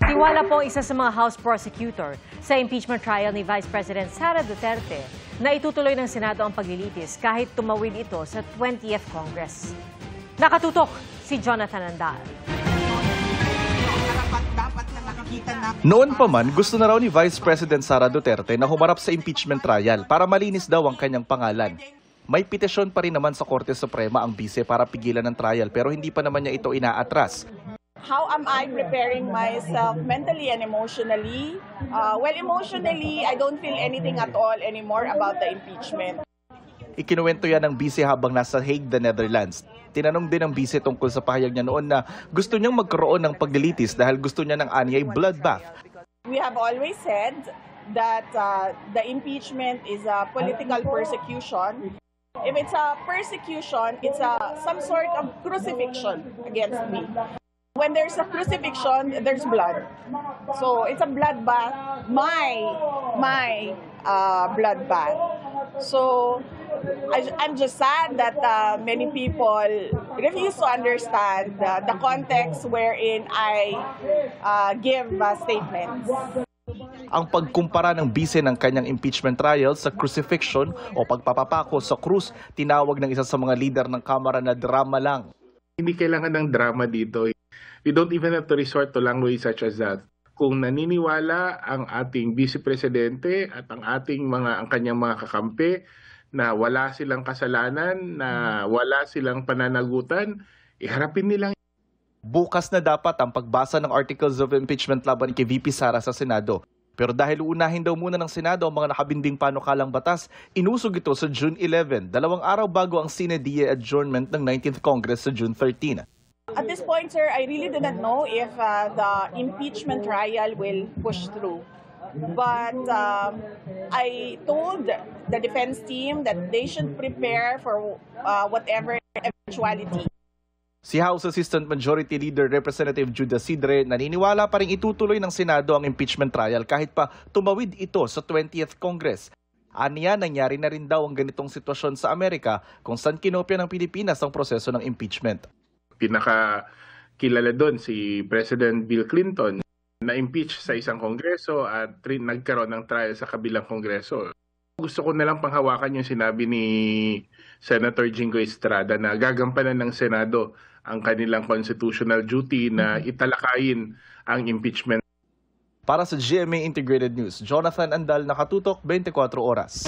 Tiwala po isa sa mga House prosecutor sa impeachment trial ni Vice President Sara Duterte na itutuloy ng Senado ang paglilitis kahit tumawid ito sa 20th Congress. Nakatutok si Jonathan Andal. Noon pa man, gusto na raw ni Vice President Sara Duterte na humarap sa impeachment trial para malinis daw ang kanyang pangalan. May petisyon pa rin naman sa Korte Suprema ang bise para pigilan ng trial pero hindi pa naman niya ito inaatras. How am I preparing myself mentally and emotionally? Well, emotionally, I don't feel anything at all anymore about the impeachment. Ikinuwento yan ng bise habang nasa Hague, the Netherlands. Tinanong din ng bise tungkol sa pahayag niya noon na gusto niyang magkaroon ng paglilitis dahil gusto niya ng anyay bloodbath. We have always said that the impeachment is a political persecution. If it's a persecution, it's some sort of crucifixion against me. When there's a crucifixion, there's blood. So it's a bloodbath, my bloodbath. So I'm just sad that many people refuse to understand the context wherein I give statements. Ang pagkumpara ng bise ng kanyang impeachment trial sa crucifixion o pagpapapako sa krus, tinawag ng isa sa mga lider ng Kamara na drama lang. Hindi kailangan ng drama dito. We don't even have to resort to language such as that. Kung naniniwala ang ating Vice Presidente at ang kanyang mga kakampi na wala silang kasalanan, na wala silang pananagutan, iharapin nilang. Bukas na dapat ang pagbasa ng articles of impeachment laban kay VP Sara sa Senado. Pero dahil uunahin daw muna ng Senado ang mga nakabinding panukalang batas, inusog ito sa June 11, 2 araw bago ang sine die adjournment ng 19th Congress sa June 13. At this point, sir, I really do not know if the impeachment trial will push through. But I told the defense team that they should prepare for whatever eventuality. Si House Assistant Majority Leader Representative Judah Sidre naniniwala pa rin itutuloy ng Senado ang impeachment trial kahit pa tumawid ito sa 20th Congress. Aniya, nangyari na rin daw ang ganitong sitwasyon sa Amerika kung saan kinopya ng Pilipinas ang proseso ng impeachment. Pinakakilala doon si President Bill Clinton na impeach sa isang kongreso at nagkaroon ng trial sa kabilang kongreso. Gusto ko na lang panghawakan yung sinabi ni Senator Jingo Estrada na gagampanan ng Senado ang kanilang constitutional duty na italakayin ang impeachment. Para sa GMA Integrated News, Jonathan Andal, Nakatutok, 24 Oras.